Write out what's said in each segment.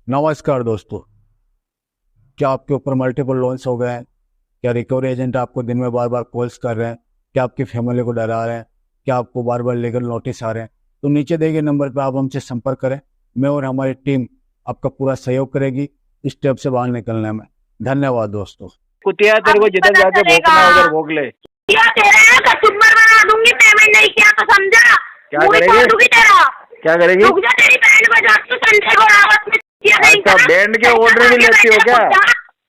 नमस्कार दोस्तों, क्या आपके ऊपर मल्टीपल लोन्स हो गए हैं? क्या रिकवरी एजेंट आपको दिन में बार बार कॉल्स कर रहे हैं? क्या आपकी फैमिली को डरा रहे हैं? क्या आपको बार बार लीगल नोटिस आ रहे हैं? तो नीचे दिए गए नंबर पर आप हमसे संपर्क करें। मैं और हमारी टीम आपका पूरा सहयोग करेगी इस स्टेप से बाहर निकलने में। धन्यवाद दोस्तों। कुतिया तेरे को जिधर जाके भोंकना है उधर भोंक ले। कस्टमर बना दूंगी, पेमेंट नहीं किया तो समझा क्या करेगी? तेरा क्या करेगी? रुक जा, तेरी बैंड बजा तू संजय को रावत में किया नहीं। अच्छा, बैंड के ऑर्डर भी लेती हो क्या?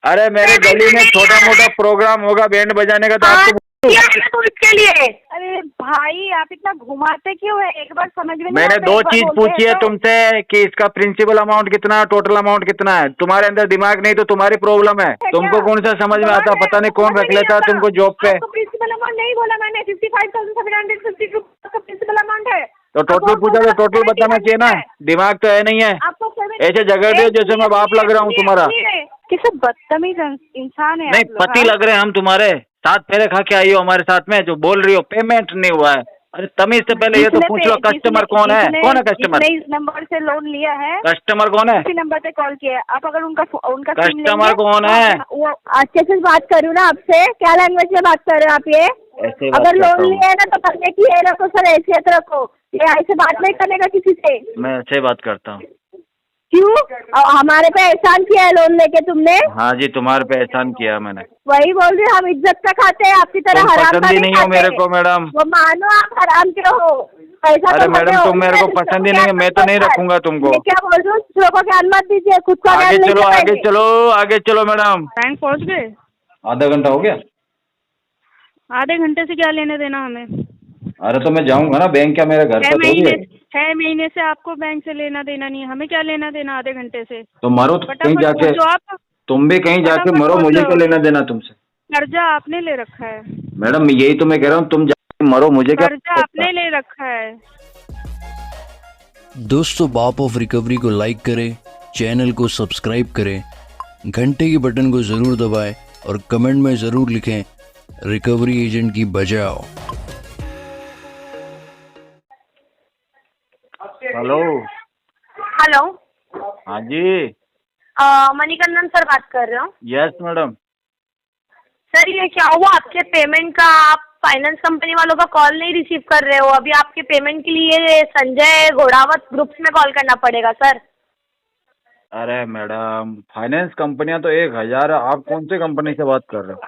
अरे मेरे गली में छोटा मोटा प्रोग्राम होगा बैंड बजाने का तो आपको तू इसके लिए। अरे भाई आप इतना घुमाते क्यों है? एक बार समझ में नहीं मैंने आता, दो एक बार चीज बोलते पूछी है हैं तो। तुमसे कि इसका प्रिंसिपल अमाउंट कितना है, टोटल अमाउंट कितना है। तुम्हारे अंदर दिमाग नहीं तो तुम्हारी प्रॉब्लम है। तुमको कौन सा समझ में आता? पता नहीं कौन रख लेता तुमको जॉब पे। प्रिंसिपल अमाउंट नहीं बोला मैंने, 55,750 का प्रिंसिपल अमाउंट है। तो टोटल पूछा तो टोटल बताना चाहिए ना। दिमाग तो है नहीं है, ऐसे जगह दे जैसे मैं बाप लग रहा हूँ तुम्हारा। किसे बदतमीज इंसान है नहीं, पति लग रहे हैं हम तुम्हारे। 7 फेरे खा के आई हो हमारे साथ में, जो बोल रही हो पेमेंट नहीं हुआ है। अरे तमीज से पहले ये तो पूछ लो कस्टमर कौन है? कौन है कस्टमर? इस नंबर से लोन लिया है, कस्टमर कौन है? इसी नंबर पे कॉल किया है। आप अगर उनका कस्टमर कौन है? वो अच्छे से बात करूँ ना आपसे, क्या लैंग्वेज में बात कर रहे हो आप? ये ऐसे अगर लोन लिया है ना तो करने की ये रखो सर, हैसियत रखो। ये ऐसे बात नहीं करने का किसी से। मैं ऐसे बात करता हूँ। क्यों? हमारे पे एहसान किया है लोन लेके तुमने। हाँ जी, तुम्हारे पे एहसान किया मैंने। वही बोल रही, हम इज्जत का खाते हैं, आपकी तरह तुम हराम पसंद का ही नहीं नहीं हो खाते। मेरे को मैडम। वो मानो आप हराम के हो, पैसा अरे तो मैडम, हो, तुम मेरे को पसंद ही नहीं है, मैं तो नहीं रखूंगा तुमको। मैं क्या बोल रही हूँ, दूसरों को ज्ञान मत दीजिए, खुद का आगे ज्ञान चलो, लीजिए आगे पहले। चलो, आगे चलो मैडम। बैंक पहुँच गए? आधा घंटा हो गया। आधे घंटे से क्या लेने देना हमें? अरे तो मैं जाऊंगा ना बैंक, क्या मेरे घर 6 पर थोड़ी है। महीने से आपको बैंक से लेना देना नहीं है, हमें क्या लेना देना आधे घंटे से? तो मरो तो कहीं फटाफट जाके, पहुंचो आप। तुम भी कहीं जाके फटाफट मरो, मुझे पहुंचो। क्या लेना देना तुमसे। कर्जा आपने ले रखा है मैडम यही तो मैं कह रहा हूँ, तुम जाके मरो, मुझे क्या। कर्जा आपने ले रखा है। दोस्तों, बाप ऑफ रिकवरी को लाइक करें, चैनल को सब्सक्राइब करें, घंटे के बटन को ज़रूर दबाएं और कमेंट में ज़रूर लिखें रिकवरी एजेंट की बजाओ। हेलो। हेलो, हाँ जी। मणिकंदन सर बात कर रहे हो? Yes madam. सर ये क्या हुआ आपके पेमेंट का? आप फाइनेंस कंपनी वालों का कॉल नहीं रिसीव कर रहे हो। अभी आपके पेमेंट के लिए संजय घोड़ावत ग्रुप्स में कॉल करना पड़ेगा सर। अरे मैडम, फाइनेंस कंपनियां तो 1000 है। आप कौन सी कंपनी से बात कर रहे हो?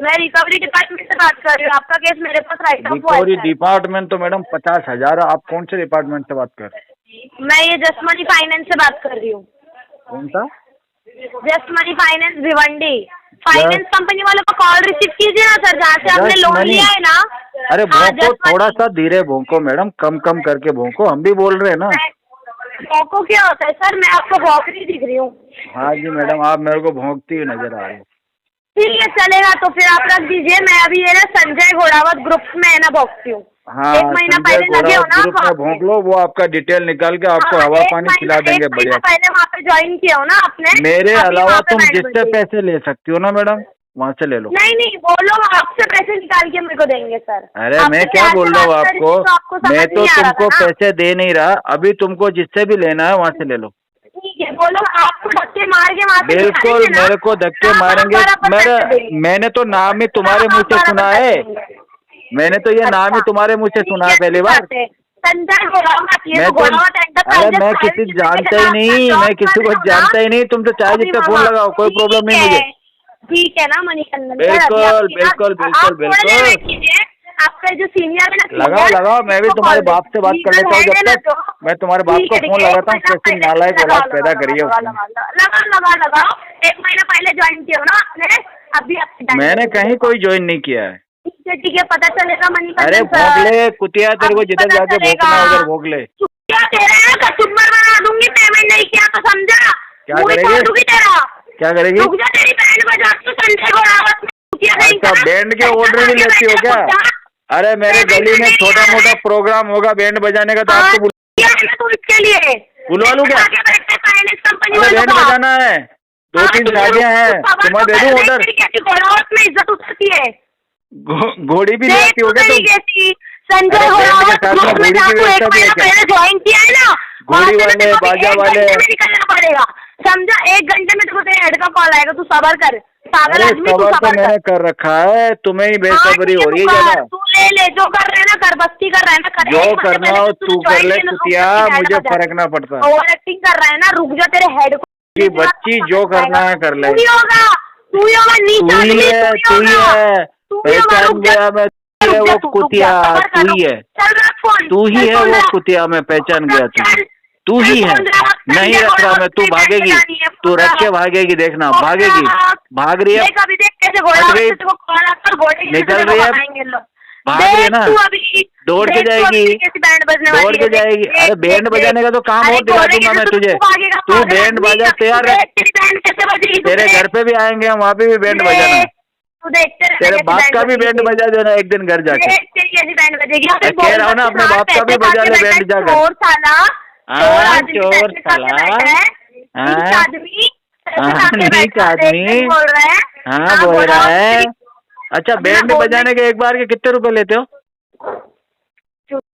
मैं रिकवरी डिपार्टमेंट से बात कर रही हूँ। आपका केस मेरे पास राइट ऑफ हुआ है रिकवरी सर। डिपार्टमेंट तो मैडम 50,000 है। आप कौन से डिपार्टमेंट से बात कर रहे हैं? मैं ये जसमनी फाइनेंस से बात कर रही हूँ। कौन सा? जसमनी फाइनेंस भिवंडी। फाइनेंस कंपनी वालों का कॉल रिसीव कीजिए ना सर, जहाँ से आपने लोन लिया है ना। अरे हाँ, भोंको, थोड़ा सा धीरे भोंको मैडम, कम कम करके भोंको, हम भी बोल रहे हैं ना। भौंको क्या होता है सर? मैं आपको भौंकती दिख रही हूँ। हाँ जी मैडम, आप मेरे को भोंकती हुई नजर आ रही हो। ठीक है, चलेगा तो फिर आप रख दीजिए। मैं अभी ये ना संजय घोड़ावत ग्रुप्स में है ना भौंकती हूँ। हाँ, 1 महीना संजय पहले लगे हो ना ग्रुप में आप। भोंक लो, वो आपका डिटेल निकाल के आपको हाँ, हवा 1 पानी महीना- खिला देंगे 1 महीना बढ़िया। पहले वहाँ पे ज्वाइन किया हो ना आपने। मेरे अभी अलावा वहाँ पे तुम बैंड जिससे बजी। पैसे ले सकती हो ना मैडम, वहाँ से ले लो। नहीं, वो लोग आपसे पैसे निकाल के मेरे को देंगे सर। अरे आपसे मैं क्या प्यार बोल से रहा हूँ बात कर रही थी तो आपको, समझ मैं तो नहीं आ रहा तुमको था ना। पैसे दे नहीं रहा। अभी तुमको जिससे भी लेना है वहाँ से ले लो। ठीक है, वो लोग आपको धक्के मार के वहाँ से बिल्कुल, निकालेंगे ना। मेरे को धक्के आप मारेंगे। बराबर पैसे देंगे। मैंने तो नाम ही तुम्हारे आप मुँह से बराबर सुना पैसे है। देंगे। मैंने तो ये नाम ही तुम्हारे मुँह से सुना है पहली बार। संजय घोड़ावत, ये मैं तो घोड़ावत अरे मैं किसी जानता ही नहीं, मैं किसी को जानता ही नहीं। तुम तो चाहे जितने फोन लगाओ, कोई प्रॉब्लम नहीं मुझे। ठीक है ना मणिकंदन सर? बिल्कुल, अभी आपकी ना- बिल्कुल, बिल्कुल, आप थोड़ी देर बिल्कुल। वेट कीजिए। आपका जो सीनियर है ना, लगाओ senior, लगाओ, मैं भी उसको तुम्हारे call बाप से बात कर लेता हूँ जब तक। मैं तुम्हारे बाप को फोन लगाता हूँ, कैसे नालायक औलाद पैदा करी है उसने। लगाओ। 1 महीना पहले ज्वाइन किया हो ना आपने। अभी आपकी मैंने कहीं कोई ज्वाइन नहीं किया है। ठीक है, पता चलेगा मणिकंदन अरे सर। भोंक ले कुतिया, तेरे को अभी जिधर पता जाके चलेगा। भोंकना है उधर भोंक ले। क्या कह रहे हैं? कस्टमर बना दूंगी, पेमेंट नहीं किया तो समझा क्या मुँह करेगी? तोड़ दूंगी तेरा। क्या करेगी? रुक जा, तेरी बैंड बजा तू संजय घोड़ावत में किया नहीं अच्छा, करा। बैंड के ऑर्डर भी लेती हो क्या? अरे मेरे गली में छोटा मोटा प्रोग्राम होगा बैंड बजाने का तो आपको तू इसके लिए बुलवा लूँ क्या? फाइनेंस कंपनी अरे बैंड बजाना है, 2-3 शादियाँ हैं, तुम्हें दे दूँ ऑर्डर। घोड़ावत में इज्जत उतरती है। घोड़ी भी लेती हो क्या तुम? संजय अरे घोड़ावत बैंड के साथ में ग्रुप में घोड़ी की जाकर 1 व्यवस्था भी है महीना क्या? पहले ज्वाइन किया है ना। घोड़ी वाले, बाजा वाले। निकलना पड़ेगा, समझा। 1 घंटे में तेरे हेड का कॉल आएगा, तू सबर कर, पागल अरे आदमी, तू सबर तो सबर मैंने कर। कर रखा है, तुम्हें ही हाँ, बेसब्री ठीक है, हो रही तू है कर, ज्यादा। तू ले जो कर रहे हैं ना कर, बस्ती कर रहे हैं ना कर। जो 1 घंटे करना पहले हो तो तूने तू कर ज्वाइन ले किया ना, कुतिया, मुझे फर्क ना पड़ता। ओवर एक्टिंग कर रहा है ना, रुक जा, तेरे हेड को कि बच्ची जो करना है कर ले। तू ही होगा, तू ही होगा, नीच तू ही आदमी, है, तू तू ही ही होगा, है, तू ही होगा, पहचान रुक जा, गया मैं, तू ही है रुक जा, वो तू रुक कुतिया, जा, सबर कर, तू ही है, चल रख फोन, तू ही चल है फोन वो रख, कुतिया, मैं पहचान गया तुझे, चल, तू चल ही है। फोन रख, नहीं संजय रख रहा घोड़ावत मैं, तू से बात भागेगी, बजानी है, तू फोन रख के रख, भागेगी, देखना फोन भागेगी, रख। भाग रही है, देख अभी, देख कैसे हट घोड़ावत गई, से तेरे को कॉल आता है, घोड़े की निकल तरह रही है, भगाएंगे लोग। भाग रही है देख ना, तू अभी, दौड़ के देख तू अभी जाएगी, कैसी बैंड बजने दौड़ वाली के है, देख, जाएगी। देख, अरे बैंड देख, बजाने का तो काम अरे और दिला घोड़े दूंगा की मैं तरह तुझे, तू भागेगा, तू पागल बैंड आदमी, बजा, अभी तैयार तू रह, देख तेरी बैंड कैसे बजेगी, तू तेरे देख, घर पे भी आएंगे हम, वहाँ पे भी बैंड बजाना, देख, तू देखते रहना तेरे कैसी बाप बैंड का भी बैंड बजेगी। बजा देना एक दिन घर जाके। देख तेरी कैसी बैंड बजेगी, और फिर कह रहा हूँ ना, अपने बाप का भी बजा ले बैंड जाकर। चोर साला, चोर आदमी, चोर पैसे खा के साला, बैठा है, नीच हाँ, आदमी, पैसे खा के नीच बैठा है, आदमी, देख बोल रहा है, हाँ बोल बोला, रहा है। तेरी- अच्छा, अपना बैंड बोलने- बजाने के एक बार के कितने रुपए लेते हो?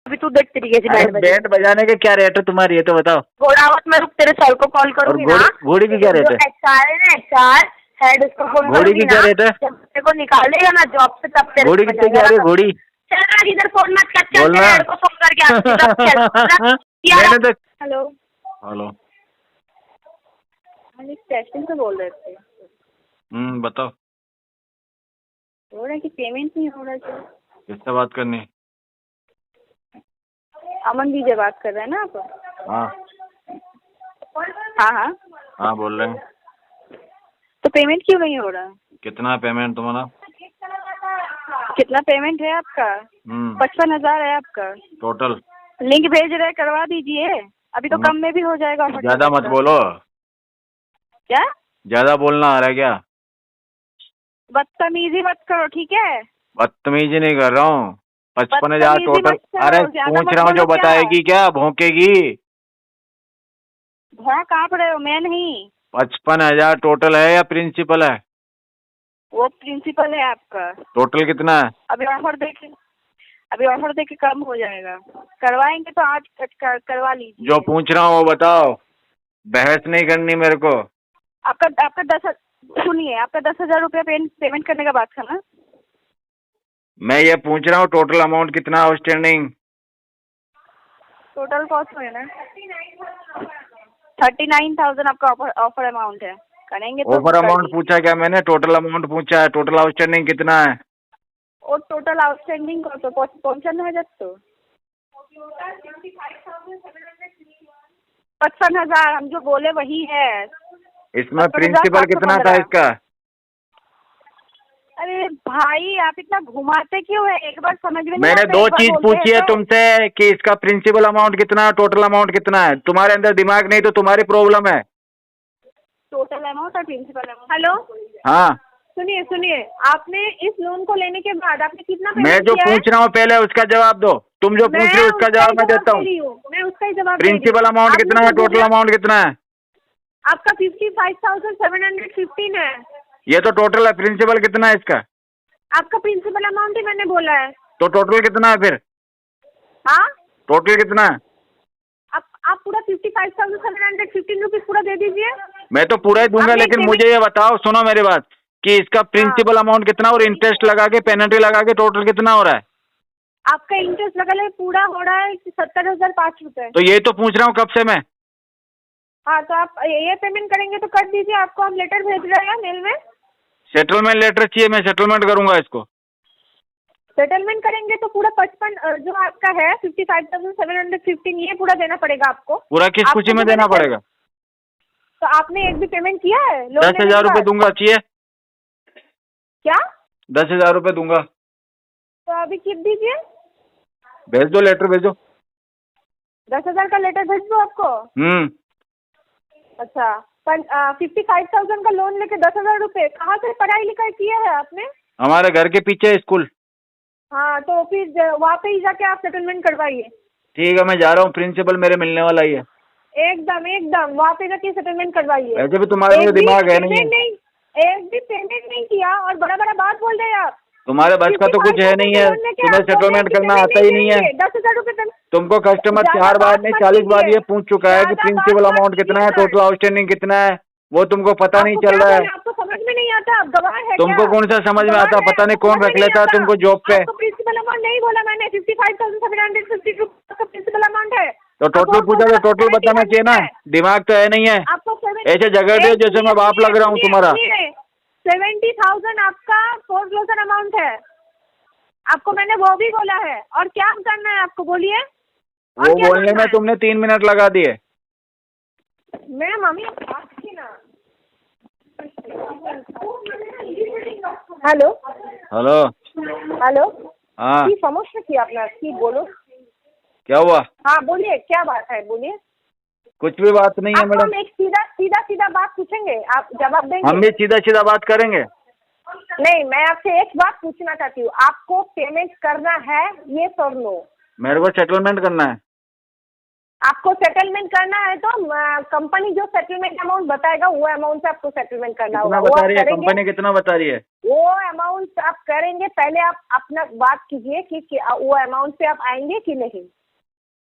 अभी तू देख तेरी कैसी अरे बैंड बजेगी। बैंड बजाने के क्या रेट है तुम्हारी, ये तो बताओ। घोड़ावत में रुक, तेरे सर को कॉल करूंगी और ना, घोड़ी की क्या रेट है? HR है ना, HR हेड, उसको फोन घोड़ी की करूंगी क्या ना, रेट है? जब तेरे को निकालेगा ना जॉब से, तब तेरे घोड़ी को कितने की बजाएगा आ रही है ना। घोड़ी? चल रहा, इधर फोन मत कर, चल बोलना। तेरे हेड को फोन करके आती हूँ, रख, चल, रख, मैंने तो हेलो, हेलो, हम स्टेशन से बोल रहे थे, बताओ बोल रहे कि पेमेंट नहीं हो रहा है। किससे बात करनी? अमन विजय बात कर रहे हैं ना आप? हाँ हाँ हाँ, हाँ बोल रहे हैं। तो पेमेंट क्यों नहीं हो रहा? कितना पेमेंट तुम्हारा? कितना पेमेंट है आपका? 55,000 है आपका। टोटल? लिंक भेज रहे, करवा दीजिए, अभी तो कम में भी हो जाएगा। ज्यादा मत बोलो। क्या ज्यादा बोलना आ रहा है क्या? बदतमीजी मत करो, ठीक है? बदतमीजी नहीं कर रहा हूँ। 55,000 बदतमीजी टोटल। मत करो, अरे ज्यादा पूछ मत रहा हूँ, जो बोलो क्या? बताएगी क्या, भौंकेगी? भौं काँप रहे हो, मैं नहीं। 55,000 टोटल है या प्रिंसिपल है? वो प्रिंसिपल है आपका। टोटल कितना है? अभी ऑफर देके कम हो जाएगा, करवाएंगे तो आज करवा लीजिए। जो पूछ रहा हूँ वो बताओ, बहस नहीं करनी मेरे को। आपका सुनिए, आपका 10,000 रुपया पेमेंट करने का बात था ना? मैं ये पूछ रहा हूँ टोटल अमाउंट कितना आउटस्टैंडिंग? टोटल कॉस्ट में ना 39,000 आपका ऑफर अमाउंट है, करेंगे तो ऑफर कर अमाउंट दीजिए। पूछा क्या मैंने? टोटल अमाउंट पूछा है। टोटल आउटस्टैंडिंग कितना है? और टोटल आउटस्टैंडिंग को तो 55,000 तो 55,000 हम जो बोले वही है। इसमें प्रिंसिपल कितना था इसका? अरे भाई, आप इतना घुमाते क्यों है? एक बार समझ में नहीं मैंने आता, 2 एक बार चीज बोलते पूछी है हैं तो। तुमसे कि इसका प्रिंसिपल अमाउंट कितना है, टोटल अमाउंट कितना है। तुम्हारे अंदर दिमाग नहीं तो तुम्हारी प्रॉब्लम है। टोटल अमाउंट और प्रिंसिपल अमाउंट। हेलो, हाँ, सुनिए, आपने इस लोन को लेने के बाद आपने कितना मैं पेमेंट जो किया है? पूछ रहा हूँ पहले उसका जवाब दो। तुम जो पूछ रहे हो उसका जवाब मैं देता हूँ। मैं उसका ही जवाब दे रही हूँ। प्रिंसिपल अमाउंट आपने कितना है, जो टोटल बोला, अमाउंट कितना है? आपका 55,715 है। ये तो टोटल है, प्रिंसिपल कितना है इसका? आपका प्रिंसिपल अमाउंट ही मैंने बोला है। तो टोटल कितना है फिर? हाँ, टोटल कितना है? आप पूरा 55,715 रुपीज पूरा दे दीजिए। मैं तो पूरा ही दूंगा, आपने लेकिन पेमेंट- मुझे ये बताओ, सुनो मेरी बात, कि इसका प्रिंसिपल अमाउंट कितना और इंटरेस्ट लगा के, पेनल्टी लगा के टोटल कितना हो रहा है? आपका इंटरेस्ट लगा पूरा हो रहा है 70,005 रुपए। तो यही तो पूछ रहा हूँ कब से मैं। हाँ, तो आप ये पेमेंट करेंगे तो कर दीजिए, आपको हम लेटर भेज रहे हैं मेल में। सेटलमेंट लेटर चाहिए, मैं सेटलमेंट करूंगा इसको। सेटलमेंट करेंगे तो पूरा 55 जो आपका है 55,715 ये पूरा देना पड़ेगा आपको। पूरा किस आपको खुशी में तो देना मैंने- पड़ेगा? तो आपने एक भी पेमेंट किया है? लोन 10,000 रुपये दूंगा, चाहिए? क्या? 10,000 रुपये दूंगा। तो अभी कित दीजिए, भेज दो, लेटर भेजो। 10,000 का लेटर भेज दो आपको। अच्छा, 55,000 का लोन लेके 10,000 रुपए, कहाँ से पढ़ाई लिखाई किया है आपने? हमारे घर के पीछे स्कूल। हाँ, तो फिर वहाँ पे ही जाके आप सेटलमेंट करवाइए। ठीक है, मैं जा रहा हूँ, प्रिंसिपल मेरे मिलने वाला ही है। एकदम वहाँ पे जाके सेटलमेंट करवाइए। वैसे भी तुम्हारे में दिमाग है नहीं। एक भी पेमेंट नहीं किया और बड़ा बात बोल रहे हैं आप। तुम्हारे बस का तो कुछ है नहीं है, तुम्हें सेटलमेंट करना आता ही नहीं है। 10,000 रुपए तुमको कस्टमर ज्यादा 4 बार बात नहीं मत 40 बार कीजिए। ये पूछ चुका है कि ज्यादा प्रिंसिपल बात मत अमाउंट कितना है, कीजिए टोटल आउटस्टैंडिंग कितना है, वो तुमको पता नहीं आपको चल क्या रहा है। बोले? आपको समझ में नहीं आता? आप गवाह है तुमको क्या? कौन सा समझ में गवाह आता, है, पता नहीं आपको कौन समझ में रख नहीं लेता है आता? तुमको जॉब पे। आपको प्रिंसिपल अमाउंट नहीं बोला मैंने, 55,750 रुपये का प्रिंसिपल अमाउंट है। तो टोटल पूछा तो टोटल बताना चाहिए ना, दिमाग तो है नहीं है, आपको ऐसे जगह दे जैसे मैं बाप लग रहा हूँ तुम्हारा। 70,000 आपका फोरक्लोजर अमाउंट है। आपको मैंने वो भी बोला है। और क्या करना है आपको, बोलिए। और वो क्या बोलने करना में है? तुमने 3 मिनट लगा दिए। मैं मम्मी बात की ना। Hello hello. হ্যালো हाँ কি সমস্যা কি আপনার, কি বলো। क्या हुआ? हाँ बोलिए, क्या बात है, बोलिए। कुछ भी बात नहीं है आपको मैडम, हम एक सीधा सीधा सीधा बात पूछेंगे, आप जवाब देंगे। हम भी सीधा सीधा बात करेंगे। नहीं, मैं आपसे एक बात पूछना चाहती हूँ, आपको पेमेंट करना है ये और नो? मेरे को सेटलमेंट करना है। आपको सेटलमेंट करना है तो कंपनी जो सेटलमेंट अमाउंट बताएगा वो अमाउंट से आपको सेटलमेंट करना कितना होगा। वो बता आप रही है करेंगे? कंपनी, कितना बता रही है? वो अमाउंट आप करेंगे, पहले आप अपना बात कीजिए कि वो अमाउंट पे आप आएंगे कि नहीं।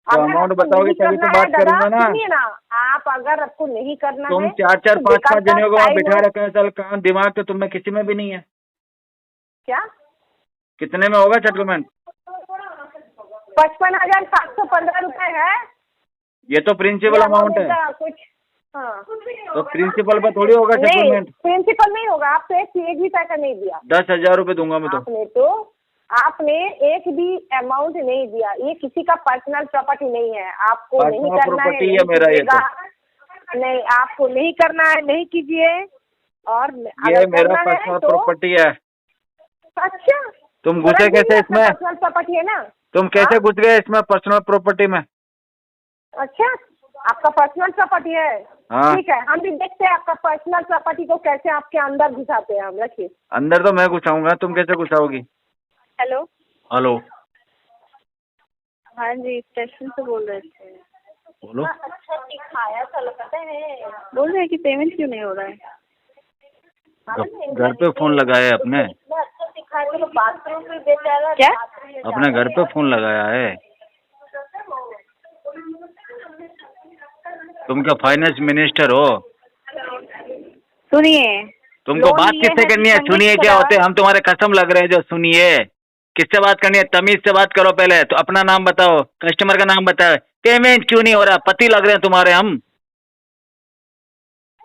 तो अगर अमाउंट आपको बताओगे नहीं तभी तो करना है बात दादा, करूंगा ना। सुनिए ना, आप अगर आपको नहीं करना तुम है 4-4 तो 5-5 बेकार का जने को वहाँ time बिठा है। रखा है, साल कहाँ दिमाग तो तुम्हें किसी में भी नहीं है। क्या कितने में होगा सेटलमेंट? 55,715 रुपए है। ये तो प्रिंसिपल या अमाउंट है, बोलेगा कुछ। हाँ तो प्रिंसिपल पे थोड़ी होगा नहीं, सेटलमेंट। प्रिंसिपल नहीं होगा। आप तो एक भी पैसा नहीं दिया। 10,000 रुपये दूंगा मैं तो। आपने एक भी अमाउंट नहीं दिया। ये किसी का पर्सनल प्रॉपर्टी नहीं है, आपको नहीं पर्सनल करना है, प्रॉपर्टी नहीं है मेरा ये तो। कीजिएगा। नहीं, आपको नहीं करना है, नहीं कीजिए। और ये अगर मेरा करना है पर्सनल तो प्रॉपर्टी है। अच्छा, तुम घुसे कैसे इसमें? पर्सनल प्रॉपर्टी है ना। तुम कैसे घुस गए इसमें पर्सनल प्रॉपर्टी में? अच्छा, आपका पर्सनल प्रॉपर्टी है। हाँ। ठीक है, हम भी देखते हैं आपका पर्सनल प्रॉपर्टी को कैसे आपके अंदर घुसाते हैं हम। रखिए। अंदर तो मैं घुसाऊंगा, तुम कैसे घुसाओगी? हेलो। हेलो। हाँ जी, स्टेशन से बोल रहे थे। बोलो। अच्छा दिखाया, चलो पता है। बोल रहे हैं कि पेमेंट क्यों नहीं हो रहा है। घर पे फोन लगाया है अपने? अच्छा दिखाया, चलो बाथरूम में बेचारा। क्या? अपने घर पे फोन लगाया है? तुम क्या फाइनेंस मिनिस्टर हो? सुनिए, तुमको लोन बात लिए किससे हैं करनी है? जिसका सुनिए मिक्स क्या करा। होते हैं, हम तुम्हारे कसम लग रहे हैं जो सुनिए। किससे बात करनी है? तमीज से बात करो पहले तो। अपना नाम बताओ, कस्टमर का नाम बताओ। पेमेंट क्यों नहीं हो रहा? पति लग रहे हैं तुम्हारे हम।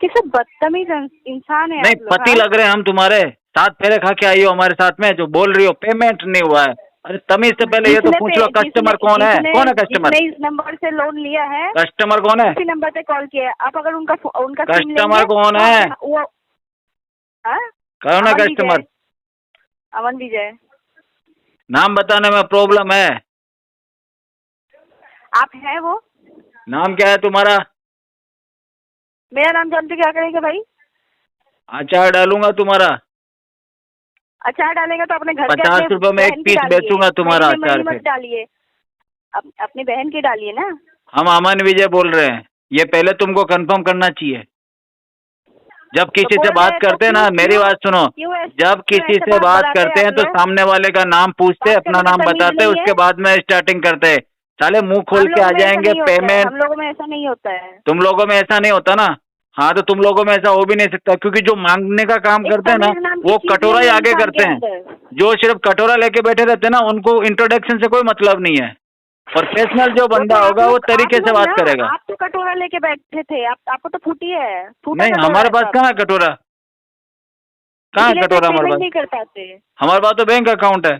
किसे बदतमीज इंसान है नहीं, आप लोग, पति हाँ? लग रहे हैं हम तुम्हारे। 7 फेरे खा के आई हो हमारे साथ में, जो बोल रही हो पेमेंट नहीं हुआ है। अरे तमीज से पहले ये तो पूछ लो कस्टमर कौन है? कौन है कस्टमर? जिसने इस नंबर से लोन लिया है, कस्टमर कौन है? उसी नंबर पे कॉल किया है। आप अगर उनका सिम कस्टमर लेंगे, कौन है? वो हाँ? कौन है अमन कस्टमर? विजय। अमन विजय। नाम बताने में प्रॉब्लम है। आप हैं वो? नाम क्या है तुम्हारा? मेरा नाम जानते क्या करेंगे भाई? अचार डालूंगा तुम्हारा। अचार डालेंगे तो अपने घर 50 अपने रुपए में एक बहन की पीस डालिए। बेचूंगा तुम्हारा महीने अचार महीने फिर। मत डालिए, अपनी बहन की डालिए ना। हम अमन विजय बोल रहे हैं, ये पहले तुमको कंफर्म करना चाहिए। जब किसी तो से बोल बात रहे तो करते हैं ना, क्यों- मेरी क्यों- बात सुनो। क्यों ऐसे- जब क्यों किसी ऐसे से बात बढ़ाते करते हैं आप तो लोग? सामने वाले का नाम पूछते, बात अपना करने नाम में तमीज बताते, नहीं उसके है? बाद में स्टार्टिंग करते। साले मुंह खोल हम के आ लोगों में ऐसा जाएंगे नहीं होता है, पेमेंट। हम लोगों में ऐसा नहीं होता है। तुम लोगों में ऐसा नहीं होता ना? हाँ, तो तुम लोगों में ऐसा हो भी नहीं सकता, क्योंकि जो मांगने का काम एक करते हैं ना, तमीज नाम की वो चीज कटोरा नहीं ही है आगे इंसान करते के हैं। अंदर। जो सिर्फ कटोरा लेके बैठे रहते हैं ना, उनको इंट्रोडक्शन से कोई मतलब नहीं है। प्रोफेशनल जो बंदा होगा वो तरीके से बात करेगा। आप तो कटोरा लेके बैठे थे, आपको तो फूटी है, फूटा नहीं, कटोरा हमारे है पास सब। कहाँ है कटोरा? कहाँ है इसलिए तो कटोरा हमारे पेमेंट पास? नहीं कर पाते। हमारे पास तो बैंक अकाउंट है।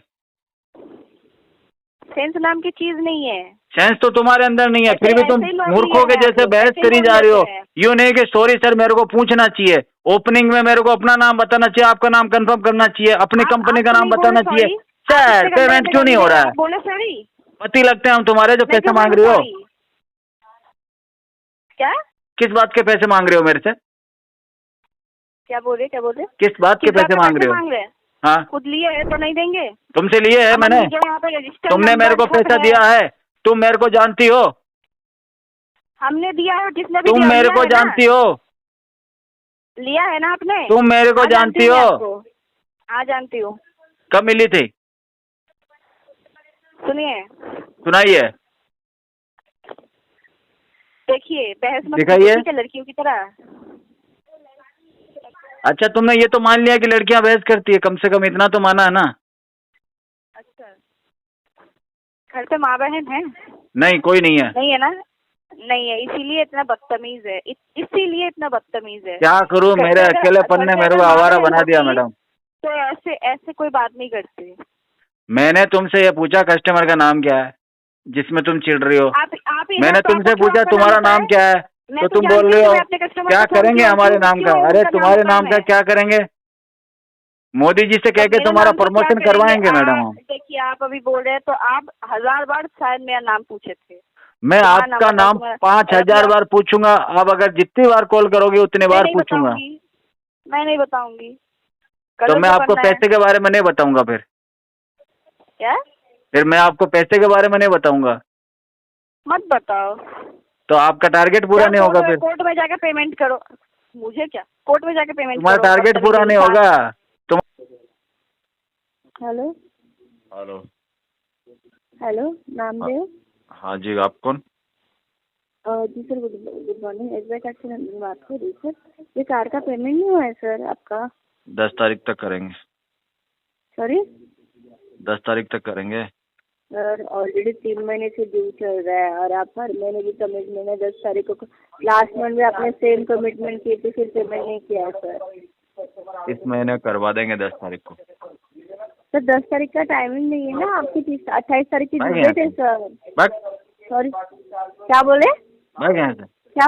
सेंस नाम की चीज नहीं है। सेंस तो तुम्हारे अंदर नहीं है, फिर भी तुम ऐसे ही लोन मूर्खों लिए के हैं आप जैसे लोग, बहस ऐसे ही करी लोन जा रही हो। लेते हैं। यूँ नहीं कि सॉरी सर मेरे को पूछना चाहिए, ओपनिंग में मेरे को अपना नाम बताना चाहिए, आपका नाम कंफर्म करना चाहिए, अपनी कंपनी का नाम बताना चाहिए। सर पेमेंट क्यों नहीं हो रहा है? बोले सॉरी। पति लगते हैं हम तुम्हारे, जो मैं पैसे क्यों मांग बोलूं रही हो। sorry? क्या किस बात के पैसे मांग रहे हो मेरे से? क्या बोले किस बात के पैसे मांग रहे हो? रहे हैं? हाँ, खुद लिए है तो नहीं देंगे? तुमसे लिए है मैंने? यहाँ पे रजिस्टर तुमने मेरे को पैसा दिया है? तुम मेरे को जानती हो? हमने दिया है, जिसने भी तुम दिया, मेरे लिया को है ना? जानती हो? लिया है ना आपने? तुम मेरे को हाँ, जानती हूँ हो? मैं आपको। हाँ जानती हूँ। कब मिली थी? सुनिए, सुनाइए। देखिए, बहस मत दिखाइए। कीजिए, ठीक है, लड़कियों की तरह। अच्छा, तुमने ये तो मान लिया कि लड़कियां बहस करती है, कम से कम इतना तो माना है ना? अच्छा, घर पे माँ बहन है? नहीं, कोई नहीं है। नहीं है ना? नहीं है, इसीलिए इतना बदतमीज है, इसीलिए इतना बदतमीज है। क्या करूं, घर मेरे पे अगर- अकेलेपन घर ने पे मेरे अगर को माँ आवारा बहन बना दिया होती, मैडम। तो ऐसे ऐसे कोई बात नहीं करती। मैंने तुमसे ये पूछा कस्टमर का नाम क्या है, जिसमें तुम चिढ़ रही हो। आप इधर मैंने तो तुमसे आपको क्यों पूछा आपका तुम्हारा पता नाम है? क्या है, मैं तो तो तुम बोल जानती रहे हूँ कि हो मैं अपने कस्टमर क्या को फोन करेंगे हमारे नाम का। अरे उनका नाम तुम्हारे बताऊं नाम का मैं? क्या करेंगे? मोदी जी से कह तो के मेरा तुम्हारा नाम का क्या प्रमोशन करेंगे? करवाएंगे मैडम हम। देखिए, आप अभी बोल रहे हैं तो आप 1000 बार शायद मेरा नाम पूछे थे। मैं तुम्हारा आपका बताओ, नाम तुम्हारा- 5000 अभी बार पूछूंगा। अब अगर जितनी बार कॉल करोगे उतनी मैं बार नहीं पूछूंगा। बताऊंगी, मैं नहीं बताऊंगी। तो कलर मैं जो आपको करना है। पैसे के बारे में नहीं बताऊंगा। क्या? फिर मैं आपको पैसे के बारे में नहीं बताऊंगा। मत बताओ। तो आपका टारगेट पूरा नहीं होगा। फिर कोर्ट में जाके पेमेंट करो। मुझे क्या, कोर्ट में जाके पेमेंट तुम्हारा करो। टारगेट पूरा नहीं बदतमीज होगा। तुम हेलो हेलो। हेलो, नामदेव। हाँ जी, आप कौन? जी sir, good morning. SBI card से मैं बात कर रही हूँ सर। ये कार का पेमेंट नहीं हुआ है सर आपका। 10 तारीख तक करेंगे। सॉरी 10 तारीख तक करेंगे। सर, ऑलरेडी 3 महीने से ड्यू चल रहा है और आप हर महीने की कमिटमेंट है 10 तारीख को। लास्ट मंथ में आपने सेम कमिटमेंट की थी, फिर पेमेंट नहीं किया सर। इस महीने करवा देंगे 10 तारीख को। सर 10 तारीख का टाइमिंग नहीं है ना आपकी, 28 तारीख की भाग ड्यू यहाँ डेट है से। सर। भाग सॉरी, क्या बोले? भाग यहाँ से। क्या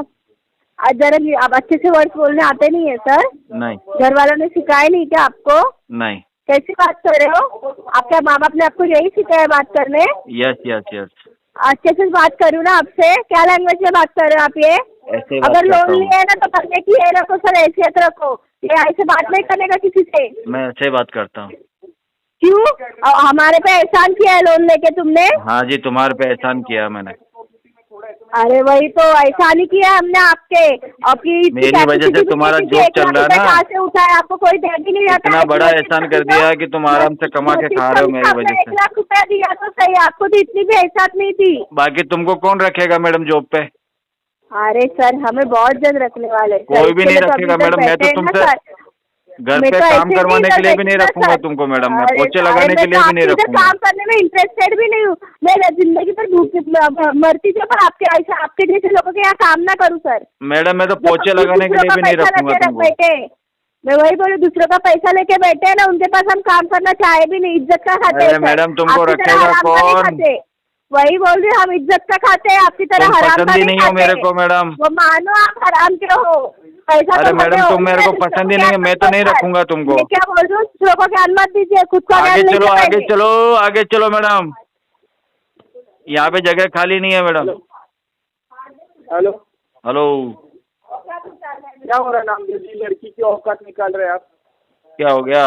जरा आप अच्छे से वर्ड्स बोलने आते नहीं है सर? नहीं घर वालों ने सिखाया नहीं क्या आपको? नहीं। कैसी बात कर रहे हो? आपके माँ बाप ने आपको यही सिखाया बात करने? Yes yes yes. अच्छे से बात करूँ ना आपसे? क्या लैंग्वेज में बात कर रहे हो आप ये? ऐसे बात अगर करता लोन हूँ। लिया है ना तो करने की है रखो सर, हैसियत रखो। ये ऐसे बात नहीं करने का किसी से। मैं ऐसे बात करता हूँ। क्यों? हमारे पे एहसान किया है लोन लेके तुमने? हाँ जी, तुम्हारे पे एहसान किया मैंने। अरे वही तो, एहसान ही किया है हमने आपके। आपकी मेरी वजह से तुम्हारा जॉब चल रहा है ना। कहाँ से उठाया? आपको कोई दे भी नहीं जाता। इतना बड़ा एहसान कर दिया कि तुम आराम से कमा के खा रहे हो मेरी वजह से। 1 लाख रुपया दिया तो सही, आपको तो इतनी भी एहसास नहीं थी। बाकी तुमको कौन रखेगा मैडम जॉब पे? अरे सर, हमें बहुत जल्द रखने वाले हैं, सर। कोई भी इसके नहीं लिए तो रखेगा अभी मैडम। मैं बैठे तो हैं ना तुमसे सर। घर मैं पे तो काम ऐसे करवाने के लिए भी नहीं इधर रखूंगा सर। तुमको मैडम। मैं अरे पोछे अरे लगाने मैं के लिए तो भी नहीं आपके इधर रखूंगा। काम करने में इंटरेस्टेड भी नहीं हूँ। मैं जिंदगी पर भूख मरती थी, पर आपके ऐसा आपके जैसे लोगों के यहाँ काम ना करूँ सर। मैडम मैं तो जो पोछे दूसरों लगाने के लिए का भी नहीं पैसा रखूंगा लेके तुमको। बैठे हैं। मैं वही बोलूँ, दूसरों का पैसा लेके बैठे हैं ना, उनके पास हम काम करना चाहे भी नहीं। इज्जत का खाते हैं अरे सर। मैडम, तुमको आपकी तरह रखेगा हराम का नहीं कौन? खाते। वही बोल रही हूँ, हम इज्जत का खाते हैं, आपकी तरह तुम हराम पसंद का ही नहीं नहीं हो खाते। मेरे को मैडम। वो मानो आप हराम के हो। पैसा अरे तो मैडम, भले हो तुम मेरे नहीं, को दूसरों पसंद ही को नहीं है। ज्ञान मैं मत तो दो नहीं सर। रखूंगा तुमको। मैं क्या बोल रही हूँ, दूसरों को ज्ञान मत दीजिए, खुद को आगे ज्ञान चलो, लीजिए आगे पहले। चलो, आगे चलो मैडम। यहाँ पे जगह खाली नहीं है मैडम। Hello, hello. क्या हो रहा है? नाम दीजिए। लड़की की औकात निकाल रहे हैं आप। क्या हो गया?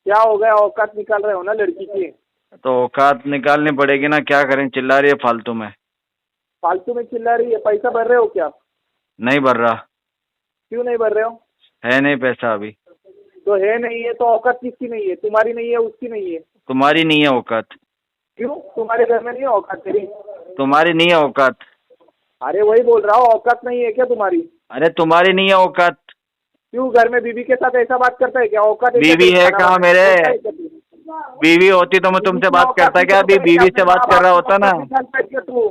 क्या हो गया? औकात निकाल रहे हो ना लड़की की। तो औकात निकालनी पड़ेगी ना। क्या करें, चिल्ला रही है फालतू में। फालतू में चिल्ला रही है। पैसा भर रहे हो क्या आप? नहीं भर रहा। क्यों नहीं भर रहे हो? है नहीं पैसा अभी। तो है नहीं है तो औकात किसकी नहीं है? तुम्हारी नहीं है, उसकी नहीं है। तुम्हारी नहीं है औकात। क्यों? तुम्हारे घर में नहीं है औकात तेरी? तुम्हारी नहीं है औकात। अरे वही बोल रहा हूँ, औकात नहीं है क्या तुम्हारी? अरे तुम्हारी नहीं है औकात। क्यों? घर में बीवी के साथ ऐसा बात करता है क्या? औकात बीवी है कहाँ मेरे? बीवी होती तो मैं तुमसे बात करता क्या? अभी बीवी से बात कर रहा होता ना। तू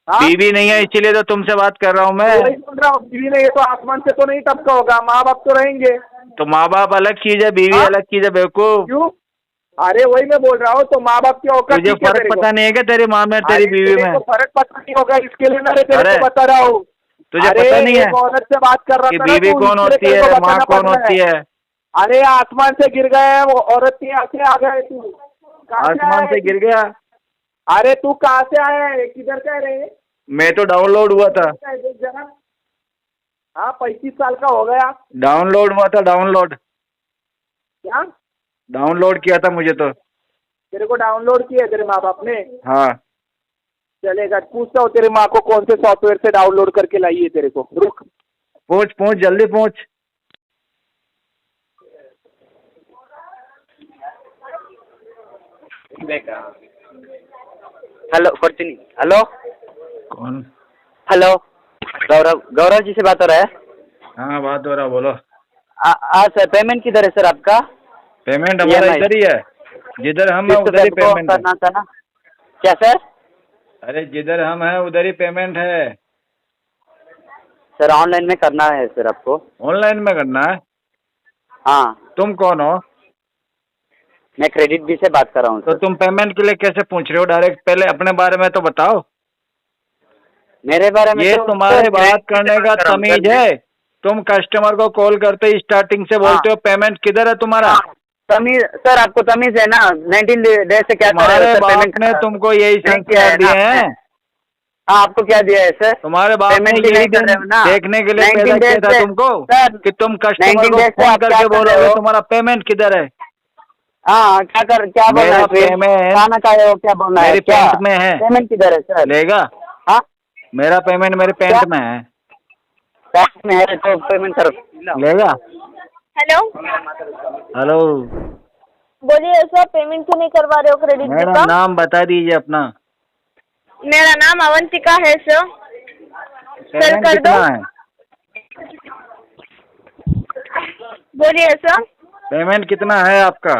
हाँ? बीवी नहीं है इसीलिए तो तुमसे बात कर रहा हूँ मैं। वही बोल रहा हूँ, बीवी नहीं है तो आसमान से तो नहीं टपका होगा। माँ बाप तो रहेंगे। तो माँ बाप अलग चीज है, बीवी हाँ? अलग चीज है बेवकूफ। क्यों? अरे वही मैं बोल रहा हूँ, तो माँ बाप की औकात तुझे ठीक है फर्क तेरे को? पता नहीं है क्या तेरी माँ में तेरी अरे बीवी तेरे में? को फर्क पता नहीं होगा, इसके लिए मैं तेरे अरे, को बता रहा हूँ। तुझे अरे पता नहीं है एक औरत से बात कर रहा कि था ना बीवी तू, कौन इसके होती लिए तेरे है, को माँ बताना कौन पड़ रहा होती है? अरे आसमान से गिर गया है वो औरत, यहाँ से आ गया है तू। कहाँ से आसमान आया से है? गिर गया? अरे तू कहाँ से आया है? किधर का है रे? मैं तो डाउनलोड हुआ था। देख जरा। हाँ, 35 साल का हो गया। डाउनलोड हुआ था, डाउनलोड। क्या? डाउनलोड किया था मुझे तो। तेरे को डाउनलोड किया है तेरे माँ बाप ने? हाँ। चलेगा, पूछता हूँ तेरे माँ को कौन से सॉफ्टवेयर से डाउनलोड करके लाई है तेरे को। रुक। पहुँच पहुँच, जल्दी पहुँच। हेलो फॉर्चूनी। हेलो कौन? हेलो गौरव गौरव जी से बात हो रहा है? हाँ बात हो रहा, बोलो। सर पेमेंट किधर है सर आपका? पेमेंट हमारा EMI इधर ही है, जिधर हम है किस उधर ही को पेमेंट है। करना था ना? क्या सर? अरे जिधर हम है उधर ही पेमेंट है। सर ऑनलाइन में करना है सर आपको? ऑनलाइन में करना है? हाँ। तुम कौन हो? मैं क्रेडिट बी से बात कर रहा हूँ तो सर। तुम पेमेंट के लिए कैसे पूछ रहे हो डायरेक्ट? पहले अपने बारे में तो बताओ। मेरे बारे में ये तो तुम्हारे सर, बात credit करने से का बात कर रहा हूँ, तमीज सर। है? तुम कस्टमर को कॉल करते ही स्टार्टिंग से बोलते हो पेमेंट किधर है तुम्हारा? हाँ, तमीज सर, आपको तमीज है ना? 19 डेज से क्या कर रहे तुम्हारे हो सर? बाप पेमेंट ने तुमको यही नहीं किया संस्कार है दिए ना? हैं? हाँ, आपको क्या दिया है सर? तुम्हारे बाप ने पेमेंट भी यही नहीं कर दिन रहे हो ना? देखने के लिए 19 पैदा किया days था से- तुमको सर, कि तुम कस्टमर 19 को days से फोन आप क्या करके कर रहे बोलोगे हो? तुम्हारा पेमेंट किधर है? हाँ, क्या बोलना मेरा है फिर? पेमेंट खाना खाए हो, क्या बोलना है? मेरी क्या पेंट में है। पेमेंट किधर है सर? लेगा? हाँ, मेरा पेमेंट मेरे पेंट में है। बैंक में है तो पेमेंट करो। लेगा? हेलो, हेलो, बोलिए सर, पेमेंट क्यों नहीं करवा रहे हो क्रेडिट मेरा का? नाम बता दीजिए अपना। मेरा नाम अवंतिका है सर। सर पेमेंट कर दो। कितना है? बोलिए सर, पेमेंट कितना है आपका?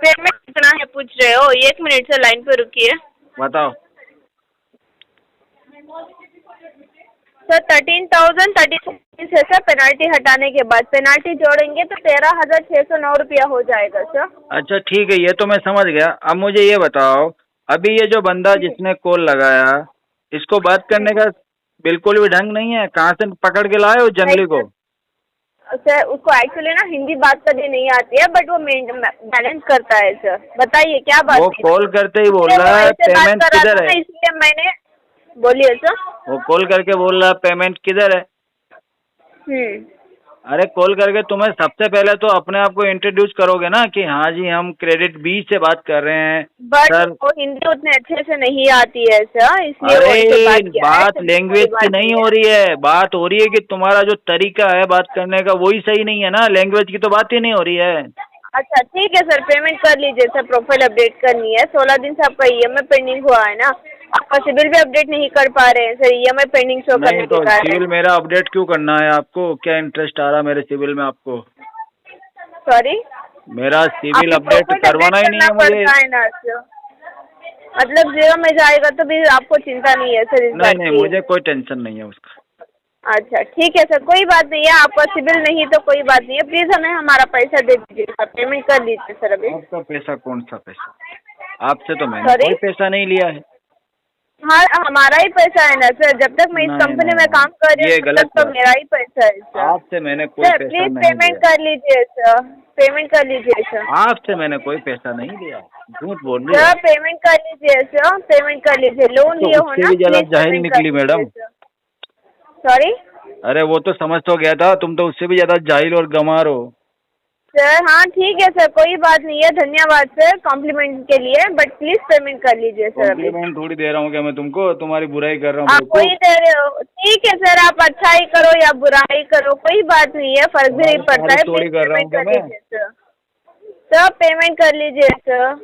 पेमेंट कितना है पूछ रहे हो? 1 मिनट से लाइन पे रुकिए। बताओ। सर 13,036 है सर, पेनाल्टी हटाने के बाद। पेनाल्टी जोड़ेंगे तो 13,609 रुपया हो जाएगा सर। अच्छा ठीक है, ये तो मैं समझ गया। अब मुझे ये बताओ, अभी ये जो बंदा जिसने कॉल लगाया, इसको बात करने का बिल्कुल भी ढंग नहीं है? कहाँ से पकड़ के लाए हो जंगली को? सर उसको एक्चुअली ना हिंदी बात करनी नहीं आती है, बट वो बैलेंस करता है सर। बताइए क्या बात वो है? कॉल करते ही बोल इसलिए रहा वो है ऐसे बात पेमेंट कर रहा किधर था ना, है। इसलिए मैंने। बोलिए सर। वो कॉल करके बोल रहा है पेमेंट किधर है। अरे कॉल करके तुम्हें सबसे पहले तो अपने आप को इंट्रोड्यूस करोगे ना कि हाँ जी हम क्रेडिट बी से बात कर रहे हैं बट सर। वो हिंदी उतने अच्छे से नहीं आती है सर, इसलिए वो ऐसे अरे बात किया है। बात तो लैंग्वेज कोई की बात नहीं हो रही है, बात हो रही है कि तुम्हारा जो तरीका है बात करने का वही सही नहीं है ना। लैंग्वेज की तो बात ही नहीं हो रही है। अच्छा ठीक है सर, पेमेंट कर लीजिए सर। प्रोफाइल अपडेट करनी है। 16 दिन से आपका EMI पेंडिंग हुआ है ना। आपका सिबिल भी अपडेट नहीं कर पा रहे हैं सर, EMI पेंडिंग शो करने नहीं के तो कारण। सिविल मेरा अपडेट क्यों करना है आपको? क्या इंटरेस्ट आ रहा मेरे सिविल में आपको? सॉरी, मेरा सिविल अपडेट करवाना ही नहीं है मुझे। है ना सर, मतलब 0 में जाएगा तो भी आपको चिंता नहीं है सर इस बात नहीं की? मुझे कोई टेंशन नहीं है उसका। अच्छा ठीक है सर, कोई बात नहीं है। आपका सिबिल नहीं तो कोई बात नहीं है। प्लीज हमें हमारा पैसा दे दीजिए सर, पेमेंट कर दीजिए सर अभी। आपका पैसा? कौन सा पैसा? आपसे तो मैंने Sorry? कोई पैसा नहीं लिया है। हाँ, हमारा ही पैसा है ना सर। जब तक मैं इस नहीं, कंपनी नहीं, में काम कर रही ये हूँ तब गलत तक तो बात। मेरा ही पैसा है सर। आपसे मैंने कोई सर पैसा प्लीज नहीं पेमेंट लिया। कर लीजिए सर, पेमेंट कर लीजिए सर। आपसे मैंने कोई पैसा नहीं लिया, झूठ बोल रही है। सर पेमेंट कर लीजिए सर, पेमेंट कर लीजिए। लोन तो लिए हो उससे ना, भी ज्यादा प्लीज जाहिल पेमेंट कर निकली लीजिए मैडम। सर। सॉरी अरे वो तो समझ तो गया था, तुम तो उससे भी ज्यादा जाहिल और गंवार हो। सर। हाँ ठीक है सर, कोई बात नहीं है। धन्यवाद सर कॉम्प्लीमेंट के लिए, बट प्लीज पेमेंट कर लीजिए सर अभी। कॉम्प्लीमेंट थोड़ी दे रहा हूँ क्या मैं तुमको? तुम्हारी बुराई कर रहा हूँ आप बिल्कुल। कोई दे रहे हो, ठीक है सर। आप अच्छाई करो या बुराई करो, कोई बात नहीं है, फर्क भी नहीं पड़ता है। तुम्हारी प्लीज चोरी कर रहा हूँ पेमेंट क्या कर मैं? लीजिए सर। सर पेमेंट कर लीजिए सर।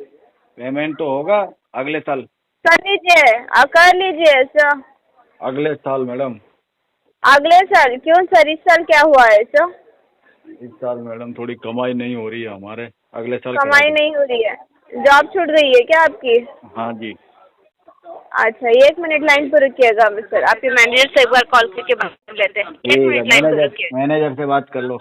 पेमेंट तो होगा अगले साल। कर लीजिए, कर लीजिए सर। अगले साल मैडम। अगले साल क्यों सर? इस साल क्या हुआ है सर? इस साल मैडम थोड़ी कमाई नहीं हो रही है हमारे, अगले साल कमाई नहीं हो रही है? जॉब छूट गई है क्या आपकी? हाँ जी। अच्छा 1 मिनट लाइन पर रुकिएगा सर। आपके मैनेजर से एक बार कॉल करके बात कर लेते हैं। 1 मिनट लाइन पर रुकिए। मैनेजर से बात कर लो।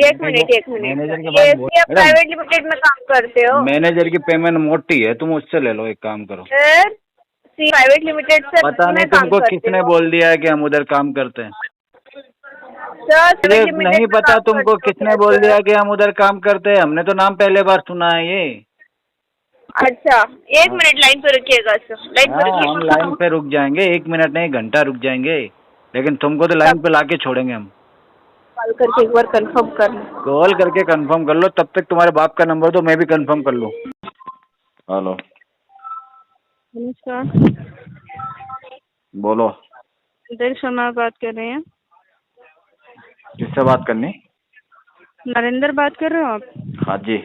1 मिनट 1 मिनट। मैनेजर के ये पास आप प्राइवेट लिमिटेड में काम करते हो? मैनेजर की पेमेंट मोटी है, तुम उससे ले लो। एक काम करो, सर प्राइवेट लिमिटेड से पता नहीं तुमको किसने बोल दिया है कि हम उधर काम करते हैं। सर मुझे नहीं पता तुमको किसने बोल दिया कि हम उधर काम करते हैं। हमने तो नाम पहले बार सुना है ये। अच्छा 1 मिनट लाइन पर रुकिएगा सर, लाइन पर हाँ हम लाइन पे रुक जाएंगे, 1 मिनट नहीं घंटा रुक जाएंगे, लेकिन तुमको तो लाइन पे लाके छोड़ेंगे हम। कॉल करके एक बार कंफर्म कर लो। कॉल करके कंफर्म कर लो, तब तक तुम्हारे बाप का नंबर दो, मैं भी कंफर्म कर लूँ। हेलो नमस्कार, बोलो। दिल शर्मा बात कर रहे हैं। किससे बात करनी? नरेंद्र बात कर रहे हो आप? हाँ जी।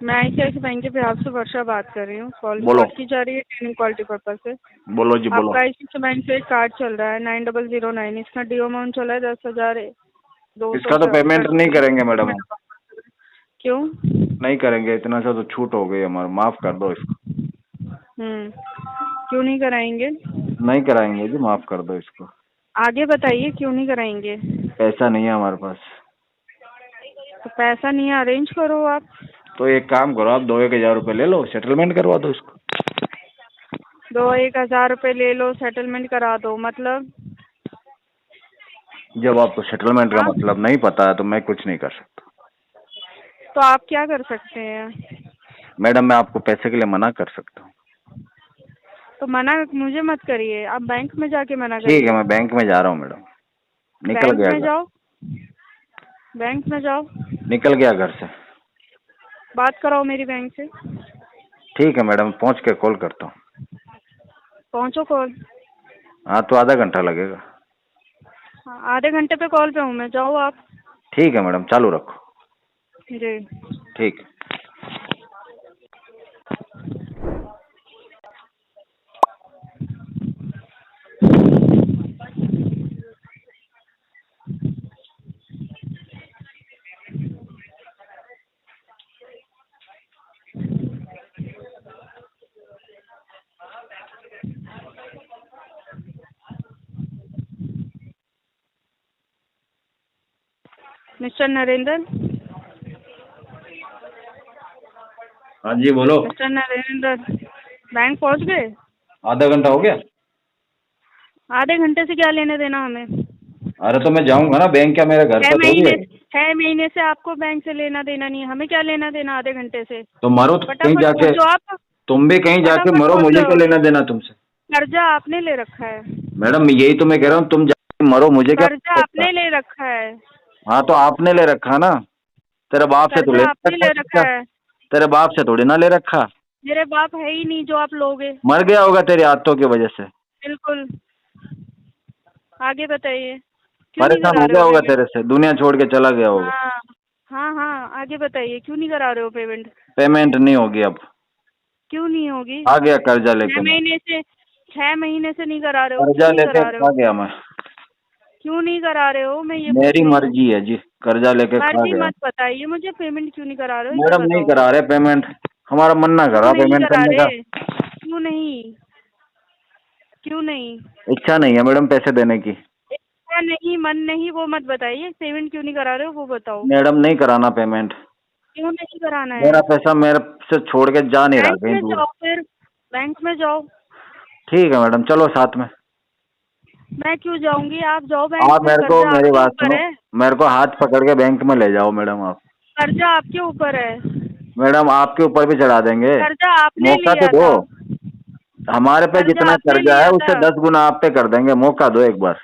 मैं ICICI बैंक के बिहाफ से वर्षा बात कर रही हूँ। कॉल बोलो। की जा रही है ट्रेनिंग क्वालिटी पर्पज से। बोलो जी बोलो। आपका ICICI बैंक से एक कार्ड चल रहा है 9009, इसका ड्यू अमाउंट चला है 10,200। इसका तो पेमेंट नहीं करेंगे मैडम हम। क्यों? नहीं करेंगे, इतना सा तो छूट हो गई हमारा, माफ कर दो इसको। क्यों नहीं कराएंगे? नहीं कराएंगे जी, माफ कर दो इसको। आगे बताइए क्यों नहीं कराएंगे? पैसा नहीं है हमारे पास। तो पैसा नहीं है, अरेंज करो आप। तो एक काम करो, आप 2-1 हज़ार रुपये ले लो, सेटलमेंट करवा दो इसको। 2-1 हज़ार रुपये ले लो, सेटलमेंट करा दो, मतलब? जब आपको सेटलमेंट का मतलब नहीं पता है तो मैं कुछ नहीं कर सकता। तो आप क्या कर सकते हैं? मैडम मैं आपको पैसे के लिए मना कर सकता हूँ। तो मना मुझे मत करिए, आप बैंक में जाके मना करिए। ठीक है, मैं बैंक में जा रहा हूँ मैडम। निकल बैंक गया में घर। जाओ, बैंक में जाओ, निकल गया घर से। बात कराओ मेरी बैंक से। ठीक है मैडम, पहुँच के कॉल करता हूँ। पहुंचो कॉल। हाँ तो आधा घंटा लगेगा। हाँ, आधे घंटे पे कॉल पे हूँ मैं, जाओ आप। ठीक है मैडम, चालू रखो। जी ठीक। मिस्टर नरेंद्र। हाँ जी बोलो। मिस्टर नरेंद्र, बैंक पहुंच गए? आधा घंटा हो गया। आधे घंटे से क्या लेने देना हमें? अरे तो मैं जाऊंगा ना बैंक, क्या मेरे घर 6 पर थोड़ी महीने है। 6 महीने से आपको बैंक से लेना देना नहीं है, हमें क्या लेना देना आधे घंटे से? तो मरो तो कहीं फटाफट जाके, पहुंचो आप। तुम भी कहीं जाके फटाफट मरो, मुझे पहुंचो। क्या लेना देना तुमसे। कर्जा आपने ले रखा है। मैडम यही तो मैं कह रहा हूँ, तुम जाके मरो, मुझे क्या कर्जा पता। आपने ले रखा है। हाँ तो आपने ले रखा ना, तेरे बाप से तो कर्जा ले आपने ले रखा है। तेरे बाप से थोड़ी ना ले रखा। मेरे बाप है ही नहीं जो आप लोगे। मर गया होगा तेरी आदतों की वजह से। बिल्कुल। आगे बताइए, क्यों नहीं परेशान करा हो रहे गया हो होगा पेमेंट? तेरे से, दुनिया छोड़ के चला गया होगा। हाँ हाँ हाँ, आगे बताइए क्यों नहीं करा रहे हो पेमेंट? पेमेंट नहीं होगी अब। क्यों नहीं होगी? आ गया कर्जा 6 लेके। महीने से 6 महीने से नहीं करा रहे हो, कर्जा क्यों नहीं लेके करा रहे खा हो? गया मैं। क्यों नहीं करा रहे हो, मैं ये मेरी पूछ रही हूँ। मर्जी है जी, कर्जा लेके खा मर्जी गया। मत बताइए मुझे, पेमेंट क्यों नहीं करा रहे हो ये मैडम नहीं बताओ। करा रहे पेमेंट, हमारा मन ना क्यों करा नहीं पेमेंट करा करने का। रहे? क्यों नहीं? क्यों नहीं? इच्छा नहीं है मैडम पैसे देने की। इच्छा नहीं, मन नहीं, वो मत बताइए। पेमेंट क्यों नहीं करा रहे हो वो बताओ। मैडम नहीं कराना पेमेंट। क्यों नहीं कराना है? मेरा पैसा मेरे से छोड़ के जा नहीं रहा बैंक कहीं में दूर। जाओ, फिर बैंक में जाओ। ठीक है मैडम, चलो साथ में। मैं क्यों जाऊंगी, आप जाओ बैंक आप में। मेरे को कर्जा मेरी आपके बात ऊपर सुनो, है। मेरे को हाथ पकड़ के बैंक में ले जाओ मैडम आप। कर्जा आपके ऊपर है। मैडम आपके ऊपर भी चढ़ा देंगे, कर्जा आपने मौका लिया तो दो। था। हमारे पे कर्जा जितना आपने कर्जा है लिया उससे था। 10 गुना आप पे कर देंगे, मौका दो एक बार।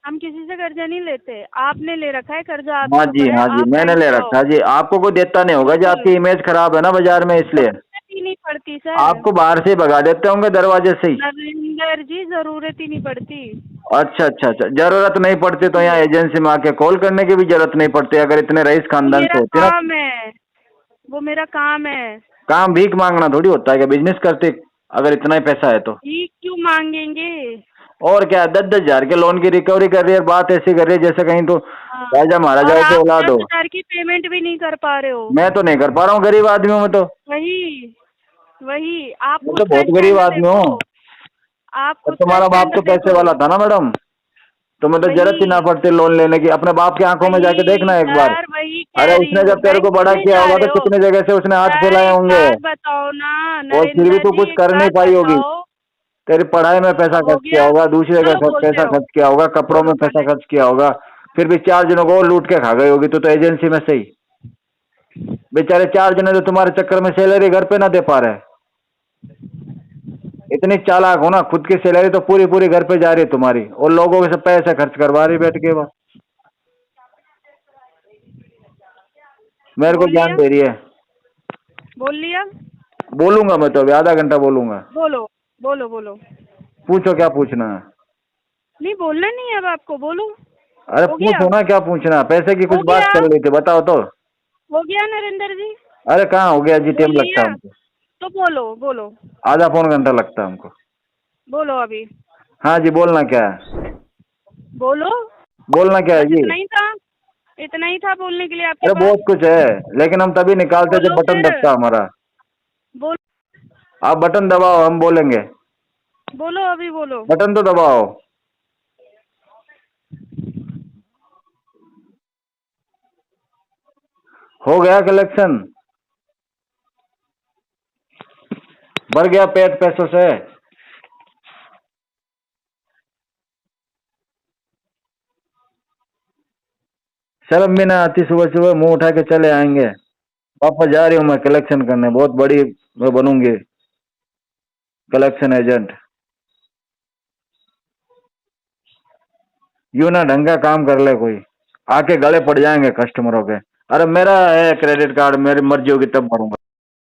हम किसी से कर्जा नहीं लेते, आपने ले रखा है कर्जा आपके हाँ जी ऊपर है। हाँ जी, आप मैंने बैंक ले जाओ। रखा जी। आपको कोई देता नहीं होगा जी, आपकी इमेज खराब है ना बाजार में, इसलिए जरूरत ही नहीं पड़ती सर। आपको बाहर से ही भगा देते होंगे दरवाजे से ही। नरेंद्र जी, जरूरत ही नहीं पड़ती। अच्छा अच्छा अच्छा, जरूरत नहीं पड़ती तो यहाँ एजेंसी में आके कॉल करने की भी जरूरत नहीं पड़ती, अगर इतने रईस वो खानदान मेरा से होती ना। काम है, वो मेरा काम है। काम भीख मांगना थोड़ी होता है, कि बिजनेस करते अगर इतना ही पैसा है तो। ठीक क्यों मांगेंगे? और क्या, 10-10 हजार के लोन की रिकवरी कर रही है, बात ऐसी कर रही है जैसे कहीं तो हाँ। राजा महाराजा और की आप औलाद हो। 10,000 की पेमेंट भी नहीं कर पा रहे हो। मैं तो नहीं कर पा रहा हूँ, गरीब आदमी हूँ मैं तो। वही वही आप मैं तो उसका बहुत गरीब स्टैंडर्ड आदमी हूँ। देखो। आप और उसका तुम्हारा बाप तो स्टैंडर्ड पैसे देखो। वाला था ना मैडम, तुम्हें तो जरूरत ही ना पड़ती लोन लेने की। अपने बाप की आंखों में जाके देखना एक बार। सर वही कह अरे रही उसने हूँ, जब तेरे को बैंक बड़ा में किया जा होगा रहे तो हो। कितनी जगह से उसने हाथ सर फैलाए एक होंगे, बात बताओ ना और फिर भी नरेंद्र तू जी, कुछ एक कर नहीं बात पाई होगी। बताओ। तेरी पढ़ाई में पैसा हो खर्च किया गया? होगा, दूसरी चलो जगह बोलते पैसा रहो। खर्च किया होगा, कपड़ों में बोलो पैसा पहले। खर्च किया होगा, फिर भी 4 जनों को और लूट के खा गई होगी तू तो एजेंसी में से ही। बेचारे 4 जने तो तुम्हारे चक्कर में सैलरी घर पे ना दे पा रहे। इतनी चालाक हो ना, खुद की सैलरी तो पूरी पूरी घर पे जा रही है तुम्हारी, और लोगों से पैसे खर्च करवा रही बैठ के बस। मेरे को बोल ज्ञान लिया? दे रही है। बोल लिया? बोलूंगा मैं तो अभी आधा घंटा बोलूंगा। बोलो बोलो बोलो। पूछो क्या पूछना है। नहीं बोलना नहीं है अब आपको, बोलो। अरे हो गया? पूछो ना क्या पूछना है, पैसे की कुछ हो बात गया? चल रही थी, बताओ तो। हो गया नरेंद्र जी? अरे कहाँ हो गया जी, टाइम बोलिए लगता है हमको, तो बोलो बोलो आधा पौन घंटा लगता है हमको। बोलो अभी हाँ जी, बोलना क्या है, बोलो। बोलना क्या है बस जी? इतना ही था बोलने के लिए आपके अरे पास। बहुत कुछ है, लेकिन हम तभी निकालते जब बोलो बटन फिर। दबता हमारा। बोल आप बटन दबाओ, हम बोलेंगे। बोलो अभी बोलो। बटन तो दबाओ। हो गया कलेक्शन, भर गया पेट पैसों से। शर्म भी ना आती, सुबह सुबह मुंह उठा के चले आएंगे। वापस जा रही हूँ मैं कलेक्शन करने, बहुत बड़ी मैं बनूंगी कलेक्शन एजेंट। यूं ना ढंग का काम कर ले कोई, आके गले पड़ जाएंगे कस्टमरों के। अरे मेरा है क्रेडिट कार्ड, मेरी मर्जी होगी तब भरूंगा।